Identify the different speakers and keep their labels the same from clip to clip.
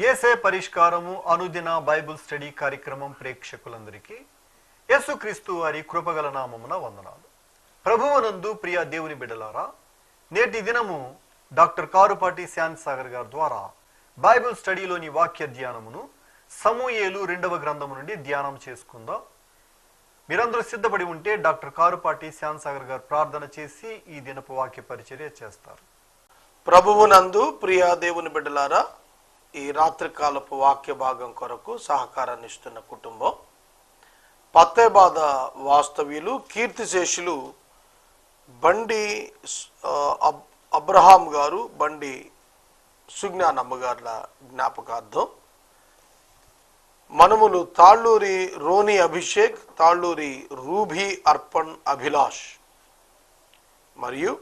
Speaker 1: యేసే పరిష్కారము అనుదిన Bible study కార్యక్రమం ప్రేక్షకులందరికీ యేసుక్రీస్తు వారి కృపగల నామమున వందనాలు. ప్రభువునందు ప్రియ దేవుని బిడ్డలారా, నేటి దినము డాక్టర్ కారుపాటి శాంతి సాగర్ గారి ద్వారా బైబిల్ స్టడీలోని వాక్య ధ్యానమును సమూయేలు 2వ గ్రంథము నుండి ధ్యానం చేసుకుందాం. మీరందరూ సిద్ధపడి ఉంటే డాక్టర్ కారుపాటి శాంతి సాగర్ గారు ప్రార్థన చేసి ఈ దినపు వాక్య పరిచర్య చేస్తారు.
Speaker 2: ప్రభువునందు ప్రియ దేవుని బిడ్డలారా, ఈ రాత్రికాలపు వాక్య భాగం కొరకు సహకారాన్ని ఇస్తున్న కుటుంబం పత్తేబాద వాస్తవ్యులు కీర్తిశేషులు బండి అబ్రహాం గారు, బండి సుజ్ఞానమ్మ గారుల జ్ఞాపకార్థం మనములు తాళ్ళూరి రోని అభిషేక్, తాళ్ళూరి రూబీ అర్పణ్ అభిలాష్ మరియు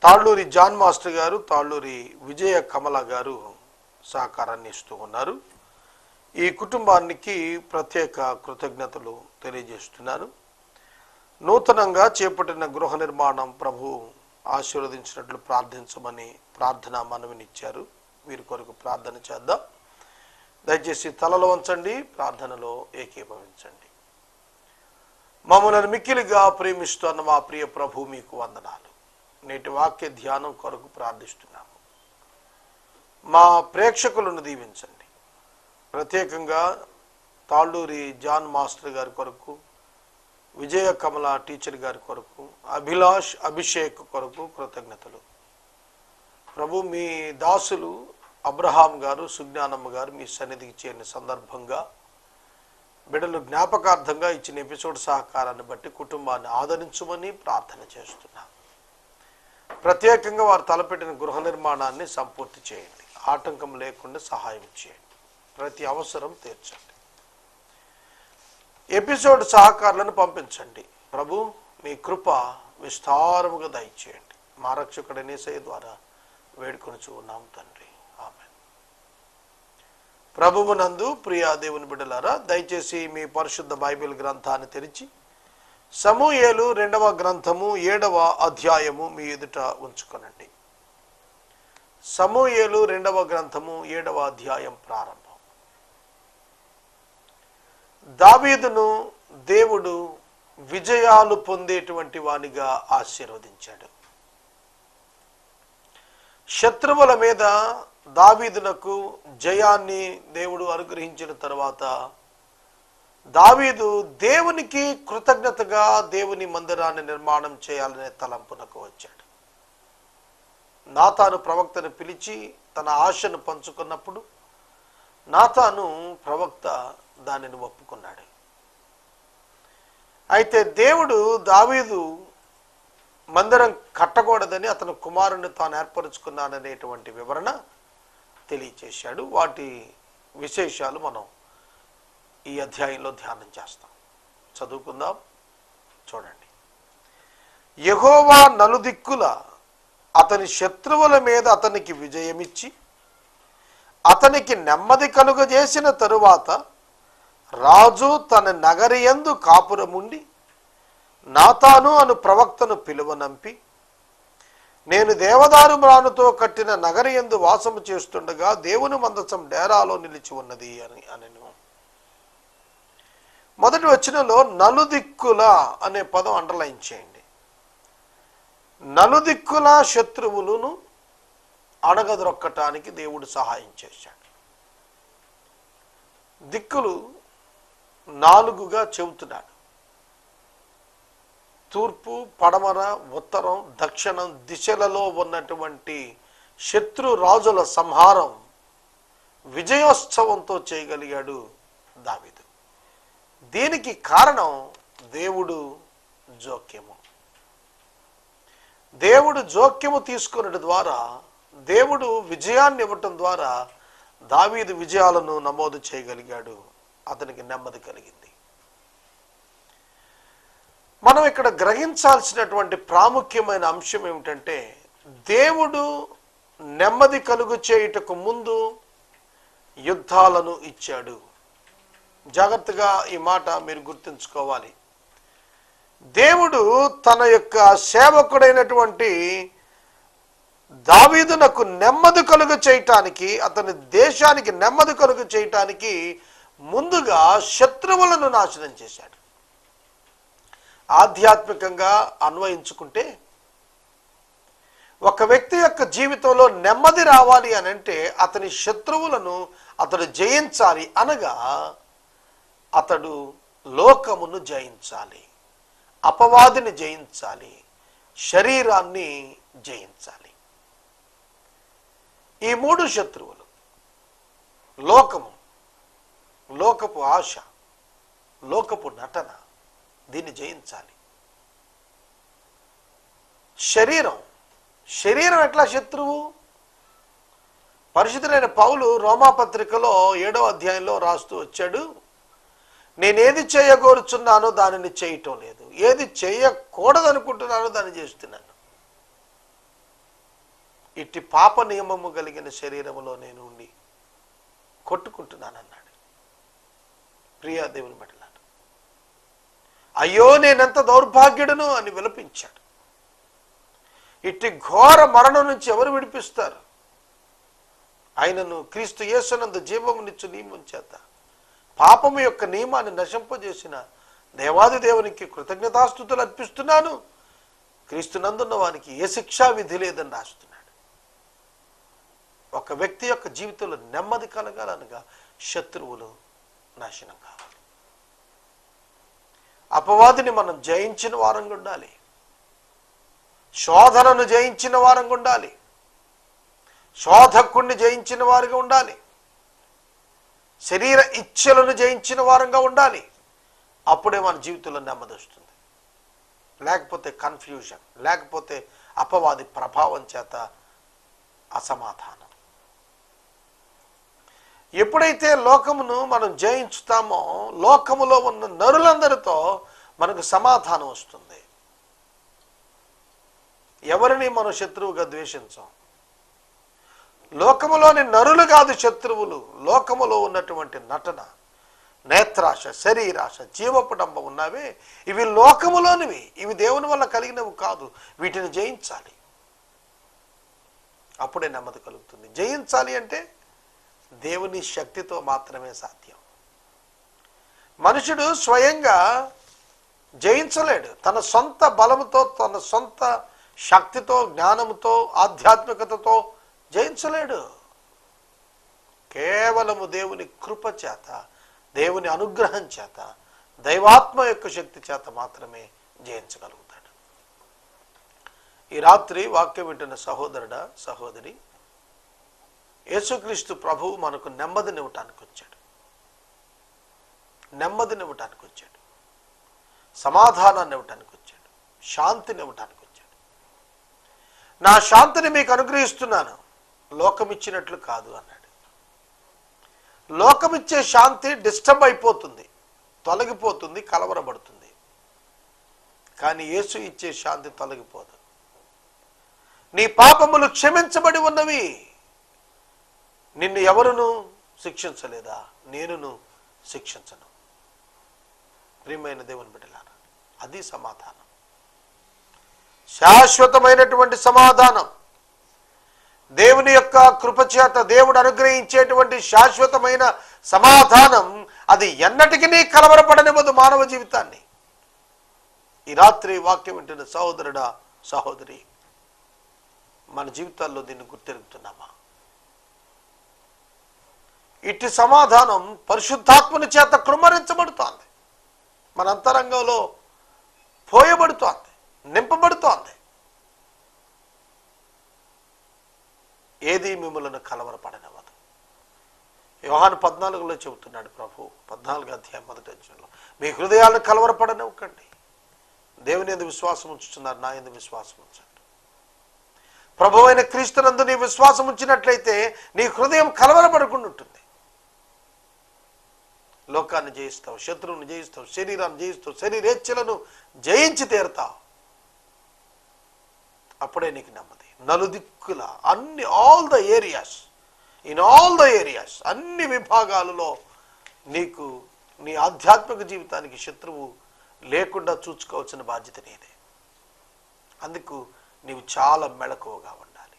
Speaker 2: తాళ్ళూరి జాన్ మాస్టర్ గారు, తాళ్ళూరి విజయ కమల గారు సహకారాన్ని ఇస్తూ ఉన్నారు. ఈ కుటుంబానికి ప్రత్యేక కృతజ్ఞతలు తెలియజేస్తున్నాను. నూతనంగా చేపట్టిన గృహ నిర్మాణం ప్రభు ఆశీర్వదించినట్లు ప్రార్థించమని ప్రార్థన మనవినిచ్చారు. వీరి కొరకు ప్రార్థన చేద్దాం. దయచేసి తలలో వంచండి, ప్రార్థనలో ఏకీభవించండి. మమ్మల్ని మిక్కిలిగా ప్రేమిస్తున్న మా ప్రియ ప్రభు, మీకు వందనాలు. నేటి వాక్య ధ్యానం కొరకు ప్రార్థిస్తున్నాము. మా ప్రేక్షకులను దీవించండి. ప్రత్యేకంగా తాళ్ళూరి జాన్ మాస్టర్ గారి కొరకు, విజయ కమల టీచర్ గారి కొరకు, అభిలాష్ అభిషేక్ కొరకు కృతజ్ఞతలు. ప్రభు, మీ దాసులు అబ్రహాం గారు, సుజ్ఞానమ్మ గారు మీ సన్నిధికి చేరిన సందర్భంగా బిడ్డలు జ్ఞాపకార్థంగా ఇచ్చిన ఎపిసోడ్ సహకారాన్ని బట్టి కుటుంబాన్ని ఆదరించమని ప్రార్థన చేస్తున్నాం. ప్రత్యేకంగా వారు తలపెట్టిన గృహ నిర్మాణాన్ని సంపూర్తి చేయండి. ఆటంకం లేకుండా సహాయం చేయండి. ప్రతి అవసరం తీర్చండి. ఎపిసోడ్ సహకారులను పంపించండి. ప్రభు, మీ కృప విస్తారముగా దయచేయండి. మా రక్షకుడైన యేసయ్య ద్వారా వేడుకొనుచు ఉన్నాం తండ్రి, ఆమేన్. ప్రభువునందు ప్రియ దేవుని బిడ్డలారా, దయచేసి మీ పరిశుద్ధ బైబిల్ గ్రంథాన్ని తెరిచి సమూయేలు 2వ గ్రంథము 7వ అధ్యాయము మీ ఎదుట ఉంచుకొనండి. సమూయేలు 2వ గ్రంథము 7వ అధ్యాయం ప్రారంభం. దావీదును దేవుడు విజయాలు పొందేటువంటి వానిగా ఆశీర్వదించాడు. శత్రువుల మీద దావీదునకు జయాన్ని దేవుడు అనుగ్రహించిన తర్వాత దావీదు దేవునికి కృతజ్ఞతగా దేవుని మందిరాన్ని నిర్మాణం చేయాలనే తలంపునకు వచ్చాడు. నాతాను ప్రవక్తను పిలిచి తన ఆశను పంచుకున్నప్పుడు నాతాను ప్రవక్త దానిని ఒప్పుకున్నాడు. అయితే దేవుడు దావీదు మందిరం కట్టకూడదని అతను కుమారుని తాను ఏర్పరచుకున్నాడనేటువంటి వివరణ తెలియచేశాడు. వాటి విశేషాలు మనం ఈ అధ్యాయంలో ధ్యానం చేస్తాం. చదువుకుందాం. చూడండి. యెహోవా నలుదిక్కుల అతని శత్రువుల మీద అతనికి విజయమిచ్చి అతనికి నెమ్మది కలుగజేసిన తరువాత రాజు తన నగరియందు కాపురముండి నాతాను అను ప్రవక్తను పిలువనంపి, నేను దేవదారు మ్రానుతో కట్టిన నగరియందు వాసము చేస్తుండగా దేవుని మందసం డేరాలో నిలిచి ఉన్నది అని అనెను. మొదటి వచనంలో నలుదిక్కుల అనే పదం అండర్లైన్ చేయండి. నలుదిక్కుల శత్రువులను అణగదొక్కటానికి దేవుడు సహాయం చేశాడు. దిక్కులు 4గా చెబుతున్నాడు. తూర్పు, పడమర, ఉత్తరం, దక్షిణం దిశలలో ఉన్నటువంటి శత్రు రాజుల సంహారం విజయోత్సవంతో చేయగలిగాడు దావీదు. దీనికి కారణం దేవుడు జోక్యము. దేవుడు జోక్యము తీసుకున్నటి ద్వారా, దేవుడు విజయాన్ని ఇవ్వటం ద్వారా దావీదు విజయాలను నమోదు చేయగలిగాడు. అతనికి నెమ్మది కలిగింది. మనం ఇక్కడ గ్రహించాల్సినటువంటి ప్రాముఖ్యమైన అంశం ఏమిటంటే, దేవుడు నెమ్మది కలుగు చేయుటకు ముందు యుద్ధాలను ఇచ్చాడు. జాగ్రత్తగా ఈ మాట మీరు గుర్తుంచుకోవాలి. దేవుడు తన యొక్క సేవకుడైనటువంటి దావీదునకు నెమ్మది కలుగ చేయటానికి, అతని దేశానికి నెమ్మది కలుగ చేయటానికి ముందుగా శత్రువులను నాశనం చేశాడు. ఆధ్యాత్మికంగా అన్వయించుకుంటే ఒక వ్యక్తి యొక్క జీవితంలో నెమ్మది రావాలి అని అంటే అతని శత్రువులను అతడు జయించాలి. అనగా అతడు లోకమును జయించాలి, అపవాదిని జయించాలి, శరీరాన్ని జయించాలి. ఈ మూడు శత్రువులు లోకము, లోకపు ఆశ, లోకపు నటన, దీన్ని జయించాలి. శరీరం, శరీరం ఎట్లా శత్రువు? పరిశుద్ధుడైన పౌలు రోమాపత్రికలో 7వ అధ్యాయంలో రాస్తూ వచ్చాడు, నేనేది చేయగోరుచున్నానో దానిని చేయటం లేదు, ఏది చేయకూడదనుకుంటున్నానో దాన్ని చేస్తున్నాను. ఇట్టి పాప నియమము కలిగిన శరీరములో నేను ఉండి కొట్టుకుంటున్నానన్నాడు. ప్రియా దేవుని బిడ్డలారా, అయ్యో నేనెంత దౌర్భాగ్యుడను అని విలపించాడు. ఇట్టి ఘోర మరణం నుంచి ఎవరు విడిపిస్తారు? ఆయనను క్రీస్తు యేసునందు జీవమునిచ్చు నియమం చేత పాపము యొక్క నియమాన్ని నశింపజేసిన దేవాది దేవునికి కృతజ్ఞతాస్తుతులు అర్పిస్తున్నాను, క్రీస్తునందున్న వానికి ఏ శిక్షా విధి లేదని రాస్తున్నాడు. ఒక వ్యక్తి యొక్క జీవితంలో నెమ్మది కలగాలనగా శత్రువులు నాశనం కావాలి. అపవాదిని మనం జయించిన వారంగా ఉండాలి, శోధనను జయించిన వారంగా ఉండాలి, శోధకుణ్ణి జయించిన వారుగా ఉండాలి, శరీర ఇచ్ఛలను జయించిన వారంగా ఉండాలి. అప్పుడే మన జీవితంలో నెమ్మది వస్తుంది. లేకపోతే కన్ఫ్యూజన్, లేకపోతే అపవాది ప్రభావం చేత అసమాధానం. ఎప్పుడైతే లోకమును మనం జయించుతామో లోకములో ఉన్న నరులందరితో మనకు సమాధానం వస్తుంది. ఎవరిని మనం శత్రువుగా ద్వేషించాం. లోకములోని నరులు కాదు శత్రువులు, లోకములో ఉన్నటువంటి నటన, నేత్రాశ, శరీరాశ, జీవపుడంబం ఉన్నవే ఇవి లోకములోనివి, ఇవి దేవుని వల్ల కలిగినవి కాదు. వీటిని జయించాలి, అప్పుడే నెమ్మది కలుగుతుంది. జయించాలి అంటే దేవుని శక్తితో మాత్రమే సాధ్యం. మనుషుడు స్వయంగా జయించలేడు. తన సొంత బలముతో, తన సొంత శక్తితో, జ్ఞానముతో, ఆధ్యాత్మికతతో జయించలేడు. కేవలము దేవుని కృప చేత, దేవుని అనుగ్రహం చేత, దైవాత్మ యొక్క శక్తి చేత మాత్రమే జయించగలుగుతాడు. ఈ రాత్రి వాక్యం వింటున్న సహోదరుడా, సహోదరి, యేసుక్రీస్తు ప్రభువు మనకు నెమ్మదినివ్వటానికి వచ్చాడు, నెమ్మదినివ్వటానికి వచ్చాడు, సమాధానాన్ని ఇవ్వటానికి వచ్చాడు, శాంతిని ఇవ్వటానికి వచ్చాడు. నా శాంతిని మీకు అనుగ్రహిస్తున్నాను, లోకమిచ్చినట్లు కాదు అన్నాడు. లోకమిచ్చే శాంతి డిస్టర్బ్ అయిపోతుంది, తొలగిపోతుంది, కలవరపడుతుంది. కానీ యేసు ఇచ్చే శాంతి తొలగిపోదు. నీ పాపములు క్షమించబడి ఉన్నవి, నిన్ను ఎవరును శిక్షించలేదా? నేనును శిక్షించను. ప్రియమైన దేవుని బిడ్డలారా, అది సమాధానం, శాశ్వతమైనటువంటి సమాధానం. దేవుని యొక్క కృపచేత దేవుడు అనుగ్రహించేటువంటి శాశ్వతమైన సమాధానం, అది ఎన్నటికీ కలవరపడనివ్వదు మానవ జీవితాన్ని. ఈ రాత్రి వాక్యం వింటున్న సహోదరుడా, సహోదరి, మన జీవితాల్లో దీన్ని గుర్తెరుగుతున్నామా? ఇట్టి సమాధానం పరిశుద్ధాత్మని చేత కృమ్మరించబడుతోంది, మన అంతరంగంలో పోయబడుతోంది, నింపబడుతోంది. ఏది మిమ్మల్ని కలవరపడనివ్వదు. యోహాను 14లో చెబుతున్నాడు ప్రభు, 14వ అధ్యాయం 1వ వచనంలో, మీ హృదయాలను కలవరపడనివ్వకండి, దేవుని యందు విశ్వాసం ఉంచుతున్నారు, నా యందు విశ్వాసం ఉంచండి. ప్రభు అయిన క్రీస్తునందు నీ విశ్వాసం ఉంచినట్లయితే నీ హృదయం కలవరపడకుండా ఉంటుంది. లోకాన్ని జయిస్తావు, శత్రువుని జయిస్తావు, శరీరాన్ని జయిస్తావు, శరీరేచ్ఛలను జయించి తీరుతావు. అప్పుడే నీకు నెమ్మది. నలుదిక్కుల అన్ని ఆల్ ద ఏరియాస్ అన్ని విభాగాలలో నీకు నీ ఆధ్యాత్మిక జీవితానికి శత్రువు లేకుండా చూసుకోవాల్సిన బాధ్యత నీదే. అందుకు నీవు చాలా మెళకువగా ఉండాలి,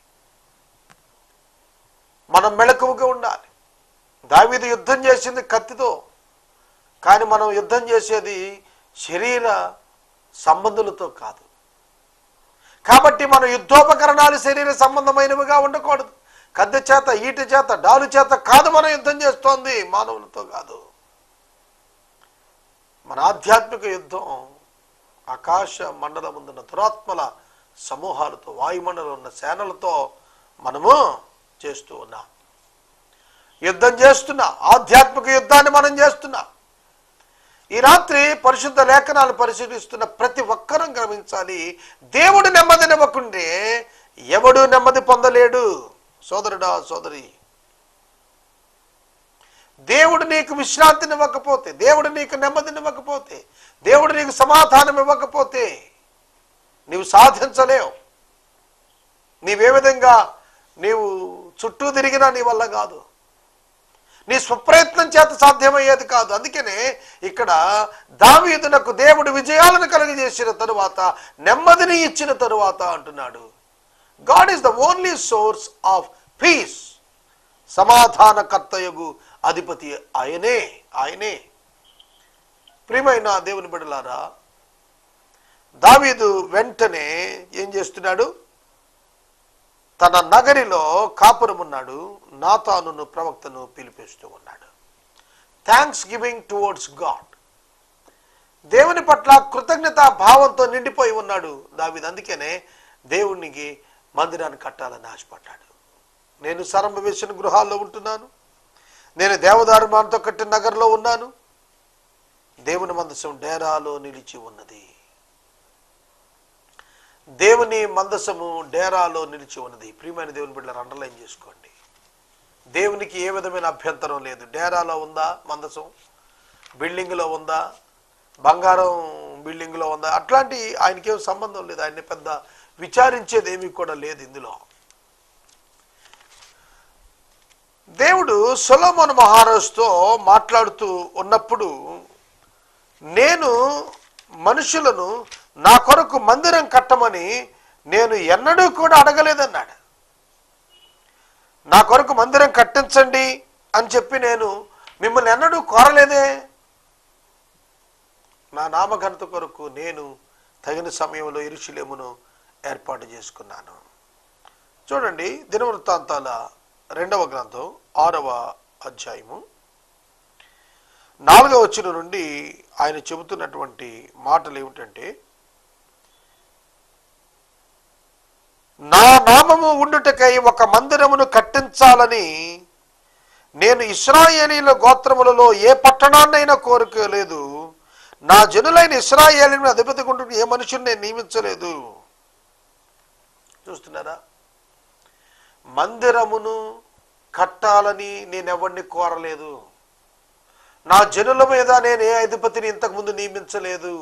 Speaker 2: మనం మెలకువగా ఉండాలి. దావీదు యుద్ధం చేసింది కత్తితో, కానీ మనం యుద్ధం చేసేది శరీర సంబంధులతో కాదు. కాబట్టి మన యుద్ధోపకరణాలు శరీర సంబంధమైనవిగా ఉండకూడదు. కత్తి చేత, ఈటి చేత, డాలు చేత కాదు మనం యుద్ధం చేస్తోంది, మానవులతో కాదు. మన ఆధ్యాత్మిక యుద్ధం ఆకాశ మండలం ఉన్న దురాత్మల సమూహాలతో, వాయుమండలం ఉన్న సేనలతో మనము చేస్తూ ఉన్నాం. యుద్ధం చేస్తున్నా, ఆధ్యాత్మిక యుద్ధాన్ని మనం చేస్తున్నాం. ఈ రాత్రి పరిశుద్ధ లేఖనాలు పరిశీలిస్తున్న ప్రతి ఒక్కరూ గమనించాలి, దేవుడు నెమ్మదినివ్వకుండే ఎవడు నెమ్మది పొందలేడు. సోదరుడా, సోదరి, దేవుడు నీకు విశ్రాంతినివ్వకపోతే, దేవుడు నీకు నెమ్మదినివ్వకపోతే, దేవుడు నీకు సమాధానం ఇవ్వకపోతే నీవు సాధించలేవు. నీవే విధంగా నీవు చుట్టూ తిరిగినా నీ వల్ల కాదు, నీ స్వప్రయత్నం చేత సాధ్యమయ్యేది కాదు. అందుకనే ఇక్కడ దావీదునకు దేవుడు విజయాలను కలుగజేసిన తరువాత, నెమ్మదిని ఇచ్చిన తరువాత అంటున్నాడు, God is the only source of peace. సమాధానకర్తయగు అధిపతి ఆయనే, ఆయనే. ప్రియమైన దేవుని బిడ్డలారా, దావీదు వెంటనే ఏం చేస్తున్నాడు? తన నగరిలో కాపురం ఉన్నాడు, నాతానును ప్రవక్తను పిలిపిస్తూ ఉన్నాడు. Thanks giving towards God. దేవుని పట్ల కృతజ్ఞతా భావంతో నిండిపోయి ఉన్నాడు దావీదు. అందుకనే దేవునికి మందిరాన్ని కట్టాలని ఆశపడ్డాడు. నేను సరంభ వేసిన గృహాల్లో ఉంటున్నాను, నేను దేవదారుమానంతో కట్టిన నగర్లో ఉన్నాను, దేవుని మందసం డేరాలో నిలిచి ఉన్నది. దేవుని మందసము డేరాలో నిలిచి ఉన్నది. ప్రియమైన దేవుని బిడ్డలారా, అండర్లైన్ చేసుకోండి. దేవునికి ఏ విధమైన అభ్యంతరం లేదు. డేరాలో ఉందా మందసం, బిల్డింగ్లో ఉందా, బంగారం బిల్డింగ్లో ఉందా, అట్లాంటి ఆయనకేం సంబంధం లేదు. ఆయన్ని పెద్ద విచారించేది ఏమీ కూడా లేదు ఇందులో. దేవుడు సొలొమోను మహారాజుతో మాట్లాడుతూ ఉన్నప్పుడు, నేను మనుషులను నా కొరకు మందిరం కట్టమని నేను ఎన్నడూ కూడా అడగలేదన్నాడు. నా కొరకు మందిరం కట్టించండి అని చెప్పి నేను మిమ్మల్ని ఎన్నడూ కోరలేదే. నా నామఘనత కొరకు నేను తగిన సమయంలో యెరూషలేమును ఏర్పాటు చేసుకున్నాను. చూడండి, దినవృత్తాంతాల 2వ గ్రంథం 6వ అధ్యాయము 4వ వచనం నుండి ఆయన చెబుతున్నటువంటి మాటలు ఏమిటంటే, నా నామము ఉండుటకై ఒక మందిరమును కట్టించాలని నేను ఇశ్రాయేలీల గోత్రములలో ఏ పట్టణాన్నైనా కోరుకోలేదు. నా జనులైన ఇశ్రాయేలీని అధిపతి గుండు ఏ మనుషుని నేను నియమించలేదు. చూస్తున్నారా? మందిరమును కట్టాలని నేను ఎవరిని కోరలేదు. నా జనుల మీద నేను ఏ అధిపతిని ఇంతకుముందు నియమించలేదు.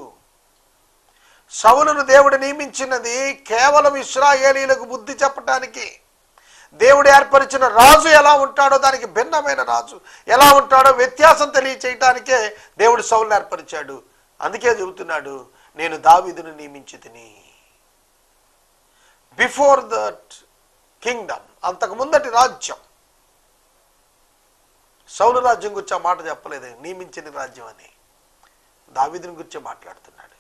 Speaker 2: సౌలును దేవుడు నియమించినది కేవలం ఇశ్రాయేలీలకు బుద్ధి చెప్పటానికి. దేవుడు ఏర్పరిచిన రాజు ఎలా ఉంటాడో, దానికి భిన్నమైన రాజు ఎలా ఉంటాడో వ్యత్యాసం తెలియచేయటానికే దేవుడు సౌలును ఏర్పరిచాడు. అందుకే చెబుతున్నాడు, నేను దావీదును నియమించి తిని. బిఫోర్ దట్ కింగ్డమ్, అంతకు ముందటి రాజ్యం, సౌలు రాజ్యం గురించి ఆ మాట చెప్పలేదు, నియమించిన రాజ్యం అని దావీదుని గురించి మాట్లాడుతున్నాడు.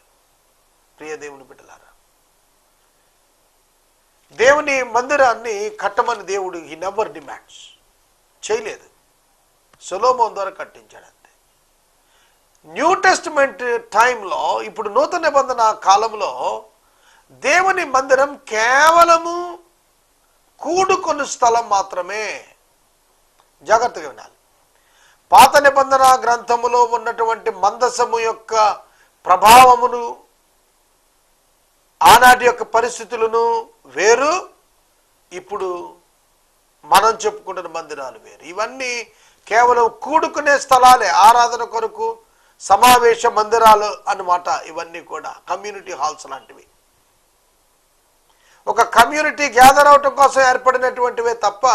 Speaker 2: ప్రియ దేవుని బిడ్డలారా, దేవుని మందిరాన్ని కట్టమని దేవుడు హీ నెవర్ డిమాండ్స్ చేయలేదు. సొలొమోను ద్వారా కట్టించాడు అంతే. న్యూ టెస్టిమెంట్ టైంలో, ఇప్పుడు నూతన నిబంధన కాలంలో దేవుని మందిరం కేవలము కూడుకొను స్థలం మాత్రమే. జాగ్రత్తగా వినాలి. పాత నిబంధన గ్రంథములో ఉన్నటువంటి మందసము యొక్క ప్రభావమును, ఆనాటి యొక్క పరిస్థితులను వేరు, ఇప్పుడు మనం చెప్పుకుంటున్న మందిరాలు వేరు. ఇవన్నీ కేవలం కూడుకునే స్థలాలే, ఆరాధన కొరకు సమావేశ మందిరాలు అన్నమాట. ఇవన్నీ కూడా కమ్యూనిటీ హాల్స్ లాంటివి, ఒక కమ్యూనిటీ గ్యాదర్ అవటం కోసం ఏర్పడినటువంటివే తప్ప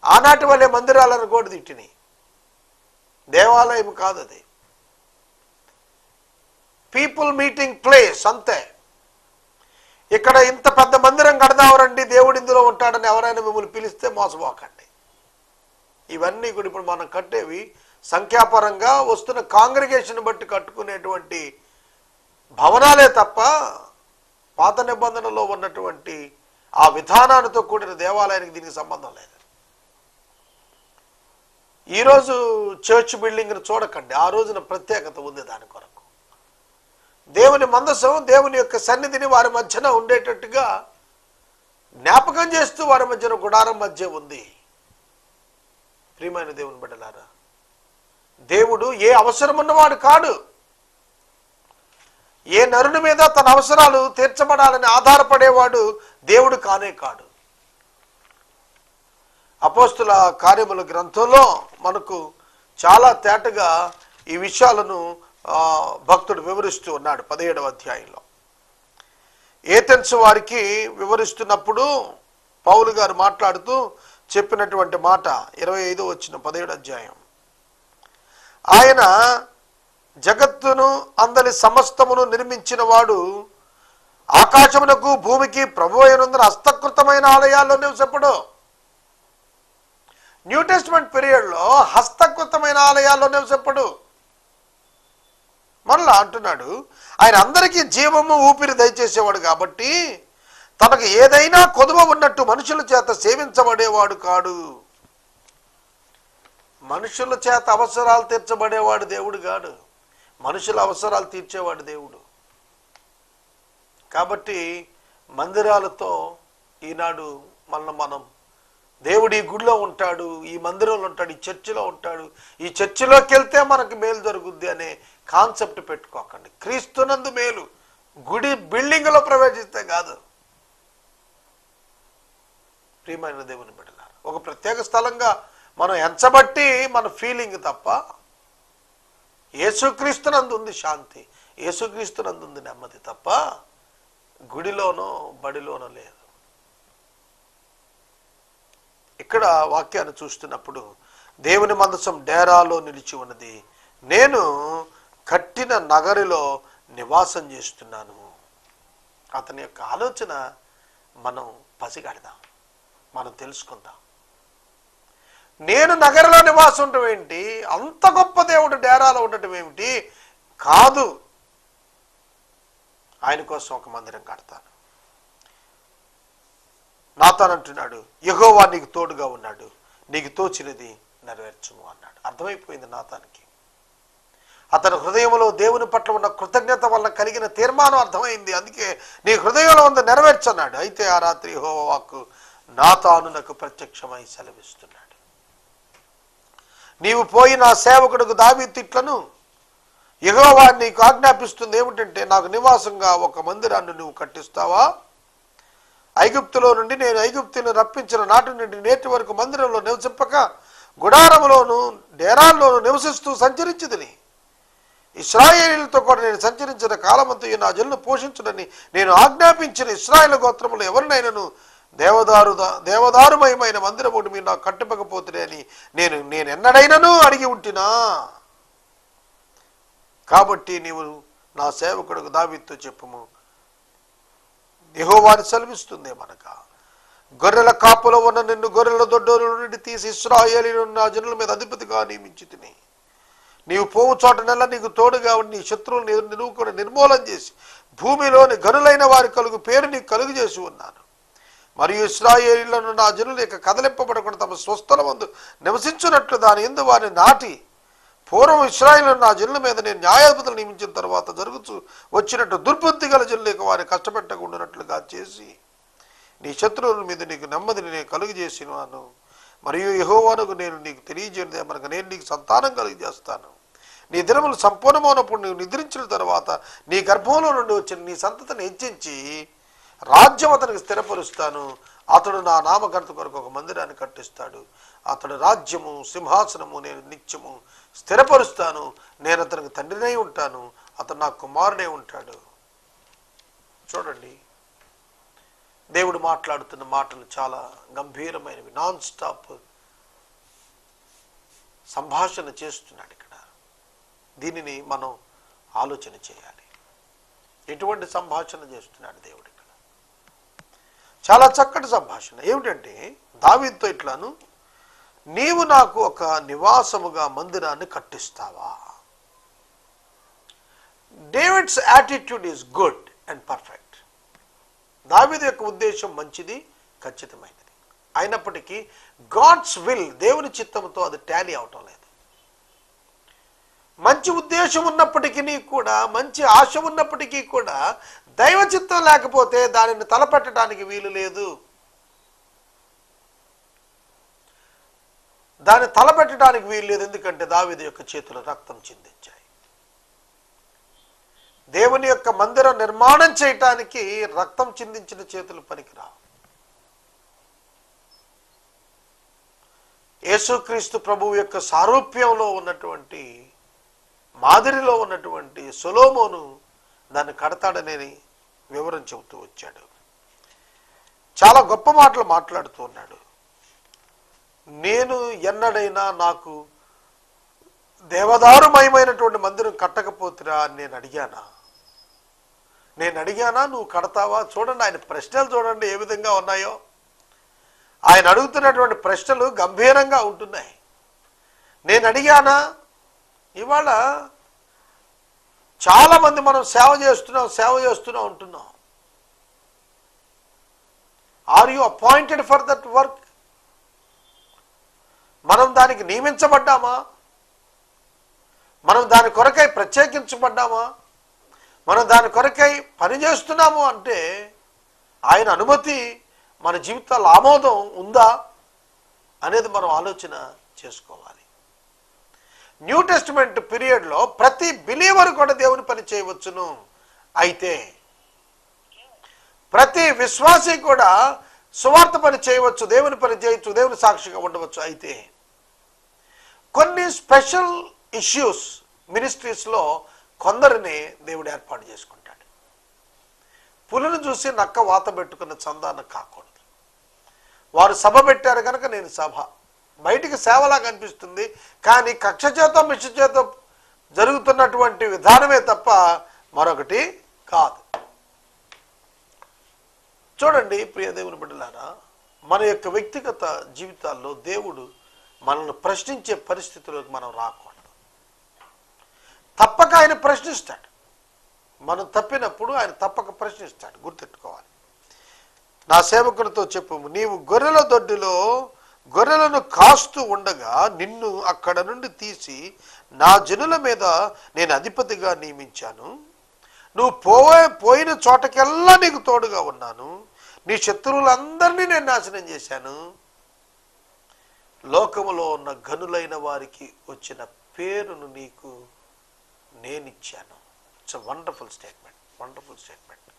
Speaker 2: ఆనాటి వల్లే మందిరాలను కూడా తిట్టినాయి. దేవాలయం కాదు అది, పీపుల్ మీటింగ్ ప్లేస్ అంతే. ఇక్కడ ఇంత పెద్ద మందిరం కడదావరండి, దేవుడు ఇందులో ఉంటాడని ఎవరైనా మిమ్మల్ని పిలిస్తే మోసపోకండి. ఇవన్నీ కూడా ఇప్పుడు మనం కట్టేవి సంఖ్యాపరంగా వస్తున్న కాంగ్రిగేషన్ బట్టి కట్టుకునేటువంటి భవనాలే తప్ప పాత నిబంధనలో ఉన్నటువంటి ఆ విధానాలతో కూడిన దేవాలయానికి దీనికి సంబంధం లేదు. ఈరోజు చర్చ్ బిల్డింగ్ను చూడకండి, ఆ రోజున ప్రత్యేకత ఉంది దాని కొరకు. దేవుని మందసం, దేవుని యొక్క సన్నిధిని వారి మధ్యన ఉండేటట్టుగా జ్ఞాపకం చేస్తూ వారి మధ్యన గుడారం మధ్య ఉంది. ప్రియమైన దేవుని బిడ్డలారా, దేవుడు ఏ అవసరం ఉన్నవాడు కాడు. ఏ నరుని మీద తన అవసరాలు తీర్చబడాలని ఆధారపడేవాడు దేవుడు కానే కాడు. అపోస్తుల కార్యముల గ్రంథంలో మనకు చాలా తేటగా ఈ విషయాలను భక్తుడు వివరిస్తూ ఉన్నాడు. 17వ అధ్యాయంలో ఏథెన్స్ వారికి వివరిస్తున్నప్పుడు పౌలు గారు మాట్లాడుతూ చెప్పినటువంటి మాట 25వ వచనం 17వ అధ్యాయం. ఆయన జగత్తును అందరి సమస్తమును నిర్మించిన వాడు ఆకాశమునకు భూమికి ప్రభువు అయినందున హస్తకృతమైన ఆలయాల్లో నివసించడు. న్యూ టెస్టిమెంట్ పీరియడ్లో హస్తకృతమైన ఆలయాల్లో నివసించడు. మరలా అంటున్నాడు, ఆయన అందరికీ జీవము ఊపిరి దయచేసేవాడు కాబట్టి తనకు ఏదైనా కొదువ ఉన్నట్టు మనుషుల చేత సేవించబడేవాడు కాడు. మనుషుల చేత అవసరాలు తీర్చబడేవాడు దేవుడు కాడు, మనుషుల అవసరాలు తీర్చేవాడు దేవుడు. కాబట్టి మందిరాలతో ఈనాడు మనం దేవుడు ఈ గుడిలో ఉంటాడు, ఈ మందిరంలో ఉంటాడు, ఈ చర్చిలో ఉంటాడు, ఈ చర్చిలోకి వెళ్తే మనకు మేలు జరుగుద్ది అనే కాన్సెప్ట్ పెట్టుకోకండి. క్రీస్తునందు మేలు గుడి బిల్డింగ్లో ప్రవేశిస్తే కాదు. ప్రియమైన దేవుని బిడ్డలారా, ఒక ప్రత్యేక స్థలంగా మనం ఎంచబట్టి మన ఫీలింగ్ తప్ప యేసుక్రీస్తునందు ఉంది శాంతి, యేసుక్రీస్తునందు ఉంది నెమ్మది తప్ప గుడిలోనో బడిలోనో లేదు. ఇక్కడ వాక్యాన్ని చూస్తున్నప్పుడు దేవుని మందసం డేరాలో నిలిచి ఉన్నది, నేను కట్టిన నగరిలో నివాసం చేస్తున్నాను. అతని యొక్క ఆలోచన మనం పసిగడదాం, మనం తెలుసుకుందాం. నేను నగరంలో నివాసం ఉండటం ఏంటి, అంత గొప్ప దేవుడు డేరాలో ఉండటం ఏమిటి కాదు. ఆయన కోసం ఒక మందిరం కడతాను. నాతానంటున్నాడు, యెహోవా నీకు తోడుగా ఉన్నాడు, నీకు తోచినది నెరవేర్చుము అన్నాడు. అర్థమైపోయింది నాతానికి. అతని హృదయంలో దేవుని పట్ల ఉన్న కృతజ్ఞత వల్ల కలిగిన తీర్మానం అర్థమైంది. అందుకే నీ హృదయంలో ఉంది నెరవేర్చన్నాడు. అయితే ఆ రాత్రి యెహోవా వాక్కు నాతానునకు ప్రత్యక్షమై సెలవిస్తున్నాడు, నీవు పోయి నా సేవకుడుకు దావీదు ఇట్లను యెహోవా నీకు ఆజ్ఞాపిస్తుంది ఏమిటంటే, నాకు నివాసంగా ఒక మందిరాన్ని నువ్వు కట్టిస్తావా? ఐగుప్తులో నుండి నేను ఐగుప్తులను రప్పించిన నాటి నుండి నేటి వరకు మందిరంలో నివసింపక గుడారములోను డేరాల్లోనూ నివసిస్తూ సంచరించుదని, ఇశ్రాయేలీలతో కూడా నేను సంచరించిన కాలమంతయు నా జనులను పోషించుడని నేను ఆజ్ఞాపించిన ఇశ్రాయేలు గోత్రములు ఎవరినైనాను దేవదారుమయమైన మందిరముడు మీరు నాకు కట్టపకపోతే అని నేను ఎన్నడైనను అడిగి ఉంటినా. కాబట్టి నీవు నా సేవకుడుకు దావీదుతో చెప్పుము, యెహోవా సెలవిస్తుంది మనక, గొర్రెల కాపులో ఉన్న నిన్ను గొర్రెల దొడ్డోల నుండి తీసి ఇశ్రాయేలీయులను నా జనుల మీద అధిపతిగా నియమించితిని. నీవు పోవు చోట నెల నీకు తోడుగా ఉండి నీ శత్రువులు నువ్వు కూడా నిర్మూలన చేసి భూమిలోని గనులైన వారి కలుగు పేరు నీకు కలుగు చేసి ఉన్నాను. మరియు ఇశ్రాయేలీయులను నా జనులు ఇక కదలింపబడకుండా తమ స్వస్థల ముందు నివసించున్నట్లు దాని యందు వారిని నాటి, పూర్వం ఇశ్రాయేలీయులను నా జనుల మీద నేను న్యాయాధిపతులు నియమించిన తర్వాత జరుగుతూ వచ్చినట్టు దుర్బుద్ధి గల జనులు ఇక వారిని కష్టపెట్టకుండానట్లుగా చేసి నీ శత్రువుల మీద నీకు నెమ్మదిని నేను కలుగు చేసినాను. మరియు యెహోవాకు నేను నీకు తెలియజేయదే మనకు నేను నీకు సంతానం కలుగజేస్తాను. నీ దినములు సంపూర్ణమైనప్పుడు నీవు నిద్రించిన తర్వాత నీ గర్భంలో నుండి వచ్చిన నీ సంతతిని హెచ్చించి రాజ్యం అతనికి స్థిరపరుస్తాను. అతడు నా నామఘనత కొరకు ఒక మందిరాన్ని కట్టిస్తాడు. అతడు రాజ్యము సింహాసనము నేను నిత్యము స్థిరపరుస్తాను. నేను అతనికి తండ్రినై ఉంటాను, అతడు నా కుమారుడే ఉంటాడు. చూడండి, దేవుడు మాట్లాడుతున్న మాటలు చాలా గంభీరమైనవి. నాన్ స్టాప్ సంభాషణ చేస్తున్నాడు ఇక్కడ. దీనిని మనం ఆలోచన చేయాలి. ఎటువంటి సంభాషణ చేస్తున్నాడు దేవుడు ఇక్కడ? చాలా చక్కటి సంభాషణ. ఏమిటంటే దావీదుతో ఇట్లాను, నీవు నాకు ఒక నివాసముగా మందిరాన్ని కట్టిస్తావా? David's attitude is good and perfect. దావీదు యొక్క ఉద్దేశం మంచిది, ఖచ్చితమైనది. అయినప్పటికీ గాడ్స్ విల్, దేవుని చిత్తంతో అది టాలీ అవటం లేదు. మంచి ఉద్దేశం ఉన్నప్పటికీ కూడా, మంచి ఆశ ఉన్నప్పటికీ కూడా దైవ చిత్తం లేకపోతే దానిని తలపెట్టడానికి వీలు లేదు. దాన్ని తలపెట్టడానికి వీలు లేదు. ఎందుకంటే దావీదు యొక్క చేతులు రక్తం చిందించాయి. దేవుని యొక్క మందిరం నిర్మాణం చేయటానికి రక్తం చిందించిన చేతులు పనికిరావు. యేసుక్రీస్తు ప్రభువు యొక్క సారూప్యంలో ఉన్నటువంటి, మాదిరిలో ఉన్నటువంటి సొలొమోను దాన్ని కడతాడనేది వివరం చెబుతూ వచ్చాడు. చాలా గొప్ప మాటలు మాట్లాడుతూ ఉన్నాడు. నేను ఎన్నడైనా నాకు దేవదారుమయమైనటువంటి మందిరం కట్టకపోతురా అని నేను అడిగానా? నువ్వు కడతావా? చూడండి ఆయన ప్రశ్నలు చూడండి ఏ విధంగా ఉన్నాయో. ఆయన అడుగుతున్నటువంటి ప్రశ్నలు గంభీరంగా ఉంటున్నాయి. నేను అడిగానా? ఇవాళ చాలామంది మనం సేవ చేస్తున్నాం ఉంటున్నాం. Are you appointed for that work? మనం దానికి నియమించబడ్డామా? మనం దాని కొరకై ప్రత్యేకించబడ్డామా? మనం దాని కొరకై పనిచేస్తున్నాము అంటే ఆయన అనుమతి మన జీవితాల ఆమోదం ఉందా అనేది మనం ఆలోచన చేసుకోవాలి. న్యూ టెస్టిమెంట్ పీరియడ్లో ప్రతి బిలీవర్ కూడా దేవుని పని చేయవచ్చును. అయితే ప్రతి విశ్వాసి కూడా సువార్త పని చేయవచ్చు, దేవుని పని చేయవచ్చు, దేవుని సాక్షిగా ఉండవచ్చు. అయితే కొన్ని స్పెషల్ ఇష్యూస్ మినిస్ట్రీస్లో కొందరిని దేవుడు ఏర్పాటు చేసుకుంటాడు. పులిని చూసి నక్క వాత పెట్టుకున్న చందాన కాకూడదు. వారు సభ పెట్టారు కనుక నేను సభ, బయటికి సేవలా కనిపిస్తుంది కానీ కక్ష చేతో మిష చేతో జరుగుతున్నటువంటి విధానమే తప్ప మరొకటి కాదు. చూడండి ప్రియ దేవుని బిడ్డలారా, మన యొక్క వ్యక్తిగత జీవితాల్లో దేవుడు మనల్ని ప్రశ్నించే పరిస్థితిలోకి మనం రాకూడదు. తప్పక ఆయన ప్రశ్నిస్తాడు. మనం తప్పినప్పుడు ఆయన తప్పక ప్రశ్నిస్తాడు, గుర్తెట్టుకోవాలి. నా సేవకునితో చెప్పు, నీవు గొర్రెల దొడ్డిలో గొర్రెలను కాస్తూ ఉండగా నిన్ను అక్కడ నుండి తీసి నా జనుల మీద నేను అధిపతిగా నియమించాను. నువ్వు పోయిన చోటకెల్లా నీకు తోడుగా ఉన్నాను. నీ శత్రువులందరినీ నేను నాశనం చేశాను. లోకములో ఉన్న ఘనులైన వారికి వచ్చిన పేరును నీకు నేనిచ్చాను. It's a wonderful statement.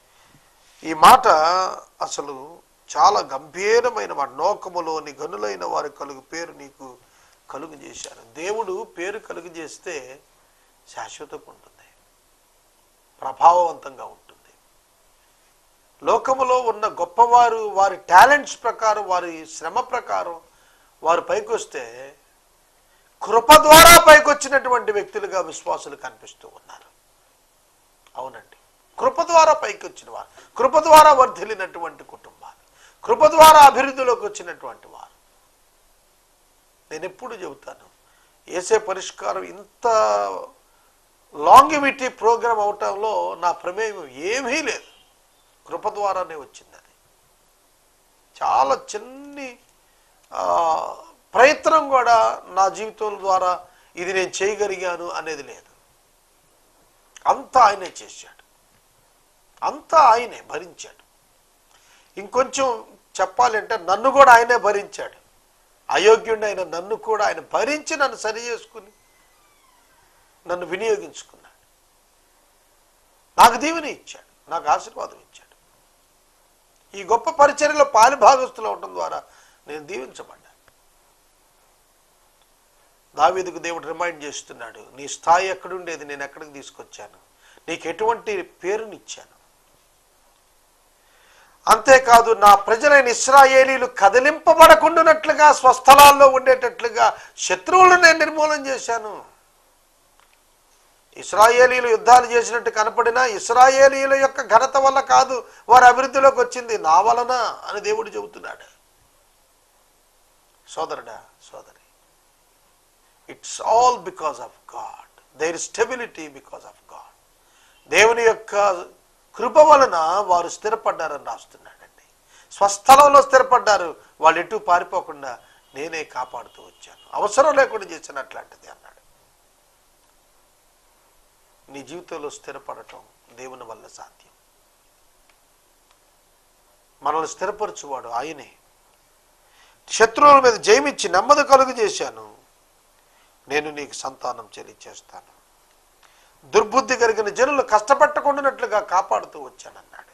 Speaker 2: ఈ మాట అసలు చాలా గంభీరమైన మాట. లోకములోని ఘనులైన వారి కలుగు పేరు నీకు కలుగు చేశాను. దేవుడు పేరు కలుగు చేస్తే శాశ్వతంగా ఉంటుంది, ప్రభావవంతంగా ఉంటుంది. లోకములో ఉన్న గొప్పవారు వారి టాలెంట్స్ ప్రకారం, వారి శ్రమ ప్రకారం వారు పైకి వస్తే కృప ద్వారా పైకొచ్చినటువంటి వ్యక్తులుగా విశ్వాసులు కనిపిస్తూ ఉన్నారు. అవునండి, కృప ద్వారా పైకి వచ్చిన వారు, కృప ద్వారా వర్ధిల్లినటువంటి కుటుంబాలు, కృప ద్వారా అభివృద్ధిలోకి వచ్చినటువంటి వారు. నేను ఎప్పుడు చెబుతాను, యేసే పరిష్కారం ఇంత లాంగివిటీ ప్రోగ్రామ్ అవటంలో నా ప్రమేయం ఏమీ లేదు. కృప ద్వారానే వచ్చింది. అది చాలా చిన్ని ప్రయత్నం కూడా నా జీవితం ద్వారా ఇది నేను చేయగలిగాను అనేది లేదు. అంతా ఆయనే చేశాడు, అంతా ఆయనే భరించాడు. ఇంకొంచెం చెప్పాలంటే నన్ను కూడా ఆయనే భరించాడు. అయోగ్యుడిని అయిన నన్ను కూడా ఆయన భరించి నన్ను సరి చేసుకుని నన్ను వినియోగించుకున్నాడు. నాకు దీవెన ఇచ్చాడు, నాకు ఆశీర్వాదం ఇచ్చాడు. ఈ గొప్ప పరిచర్యలో పాలుభాగస్తులు అవడం ద్వారా నేను దీవించబడ్డాను. దావీదుకు దేవుడు రిమైండ్ చేస్తున్నాడు, నీ స్థాయి ఎక్కడుండేది, నేను ఎక్కడికి తీసుకొచ్చాను, నీకు ఎటువంటి పేరునిచ్చాను. అంతేకాదు నా ప్రజలైన ఇశ్రాయేలీలు కదిలింపబడకుండానట్లుగా, స్వస్థలాల్లో ఉండేటట్లుగా శత్రువులను నేను నిర్మూలన చేశాను. ఇశ్రాయేలీలు యుద్ధాలు చేసినట్టు కనపడినా ఇశ్రాయేలీల యొక్క ఘనత వల్ల కాదు వారి అభివృద్ధిలోకి వచ్చింది, నా వలన అని దేవుడు చెబుతున్నాడు. సోదరుడా, సోదరి, it's all because of God. There is stability because of God. దేవుని యొక్క కృప వలన వారు స్థిరపడ్డారని రాస్తున్నాడండి. స్వస్థలంలో స్థిరపడ్డారు. వాళ్ళు ఎటు పారిపోకుండా నేనే కాపాడుతూ వచ్చాను, అవసరం లేకుండా చేసినట్లాంటిది అన్నాడు. నీ జీవితంలో స్థిరపడటం దేవుని వల్ల సాధ్యం. మనల్ని స్థిరపరచువాడు ఆయనే. శత్రువుల మీద జయమిచ్చి నెమ్మది కలుగు చేశాను, నేను నీకు సంతానం చెల్లించేస్తాను. దుర్బుద్ధి కలిగిన జనులు కష్టపెట్టకుండానట్లుగా కాపాడుతూ వచ్చానన్నాడు.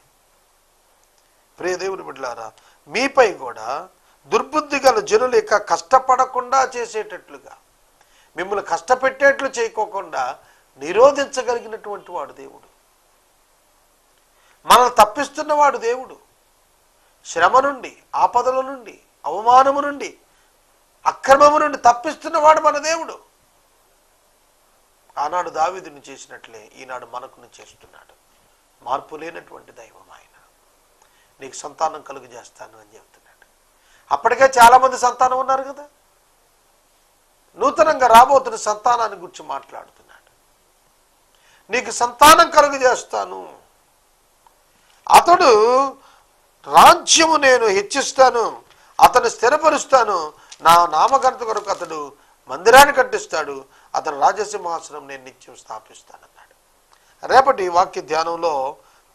Speaker 2: ప్రియ దేవుని బిడ్డలారా, మీపై కూడా దుర్బుద్ధి గల జనులు ఇక కష్టపడకుండా చేసేటట్లుగా, మిమ్మల్ని కష్టపెట్టేట్లు చేయకోకుండా నిరోధించగలిగినటువంటి వాడు దేవుడు. మనల్ని తప్పిస్తున్నవాడు దేవుడు. శ్రమ నుండి, ఆపదల నుండి, అవమానము నుండి, అక్రమము నుండి తప్పిస్తున్నవాడు మన దేవుడు. ఆనాడు దావీదుని చేసినట్లే ఈనాడు మనకును చేస్తున్నాడు. మార్పు లేనటువంటి దైవం ఆయన. నీకు సంతానం కలుగు చేస్తాను అని చెబుతున్నాడు. అప్పటికే చాలామంది సంతానం ఉన్నారు కదా. నూతనంగా రాబోతున్న సంతానాన్ని గురించి మాట్లాడుతున్నాడు. నీకు సంతానం కలుగు చేస్తాను, అతడు రాజ్యము నేను హెచ్చిస్తాను, అతను స్థిరపరుస్తాను, నా నామఘనత కొరకు అతడు మందిరాన్ని కట్టిస్తాడు, అతను రాజసింహాసనం నేను నిత్యం స్థాపిస్తానన్నాడు. రేపటి వాక్య ధ్యానంలో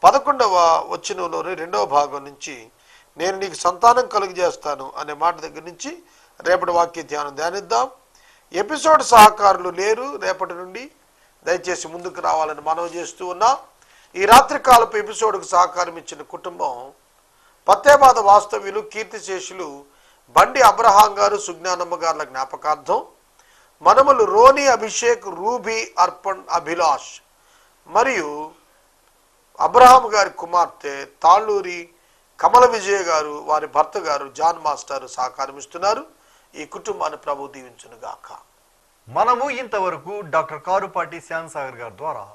Speaker 2: 11వ వచనంలోని 2వ భాగం నుంచి నేను నీకు సంతానం కలుగు చేస్తాను అనే మాట దగ్గర నుంచి రేపటి వాక్య ధ్యానం ధ్యానిద్దాం. ఎపిసోడ్ సహకారులు లేరు రేపటి నుండి, దయచేసి ముందుకు రావాలని మనవి చేస్తూ ఉన్నాం. ఈ రాత్రి కాలపు ఎపిసోడ్కు సహకారం ఇచ్చిన కుటుంబం పత్తేబాద వాస్తవ్యులు, కీర్తిశేషులు బండి అబ్రహాం గారు, సుజ్ఞానమ్మ గారుల జ్ఞాపకార్థం మనములు రోని, అభిషేక్, రూబీ, అర్పణ్, అభిలాష్ మరియు అబ్రహాం గారి కుమార్తె తాళ్ళూరి కమల విజయ గారు, వారి భర్త గారు జాన్ మాస్టర్ సహకారమిస్తున్నారు. ఈ కుటుంబాన్ని ప్రభు దీవించునుగాక.
Speaker 1: మనము ఇంతవరకు డాక్టర్ కారుపాటి శ్యామ్సాగర్ గారి ద్వారా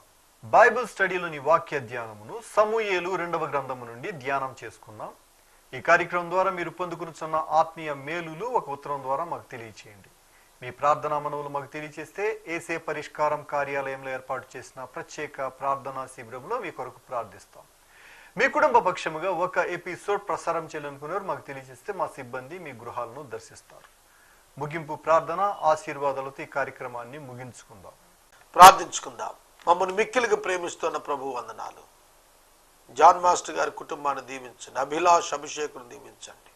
Speaker 1: బైబిల్ స్టడీలోని వాక్య ధ్యానమును సమూయేలు 2వ గ్రంథము నుండి ధ్యానం చేసుకున్నాం. ఈ కార్యక్రమం ద్వారా మీరు పొందుకున్న ఆత్మీయ మేలులు ఒక ఉత్తరం ద్వారా మాకు తెలియచేయండి. మీ ప్రార్థనా మనవులు మాకు తెలియచేస్తే ఏసే పరిష్కారం కార్యాలయంలో ఏర్పాటు చేసిన ప్రత్యేక ప్రార్థనా శిబిరంలో మీ కొరకు ప్రార్థిస్తాం. మీ కుటుంబ పక్షముగా ఒక ఎపిసోడ్ ప్రసారం చేయాలనుకునేవారు మాకు తెలియజేస్తే మా సిబ్బంది మీ గృహాలను దర్శిస్తారు. ముగింపు ప్రార్థన ఆశీర్వాదాలతో ఈ కార్యక్రమాన్ని ముగించుకుందాం.
Speaker 2: ప్రార్థించుకుందాం. మమ్మల్ని మిక్కిలిగా ప్రేమిస్తున్న ప్రభు వందనాలు. జాన్ మాస్టర్ గారి కుటుంబాన్ని దీవించండి. అభిలాష్, అభిషేకుని దీవించండి.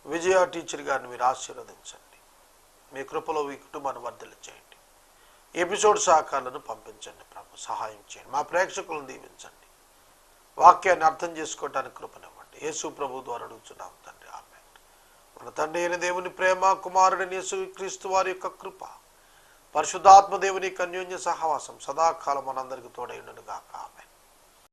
Speaker 2: విజయ టీచర్ గారిని మీరు ఆశీర్వదించండి. మీ కృపలో ఈ కుటుంబాన్ని వర్ధలు చేయండి. ఎపిసోడ్ సహకారాలను పంపించండి ప్రభు, సహాయం చేయండి. మా ప్రేక్షకులను దీవించండి. వాక్యాన్ని అర్థం చేసుకోవడానికి కృపనివ్వండి. యేసు ప్రభు ద్వారా అడుగుతున్నాం తండ్రి, ఆమేన్. మన తండ్రి అయిన దేవుని ప్రేమ, కుమారుడైన యేసు క్రీస్తు వారి యొక్క కృప, పరిశుద్ధాత్మ దేవుని అన్యోన్య సహవాసం సదాకాలం మనందరికీ తోడై ఉండును గాక. ఆమేన్.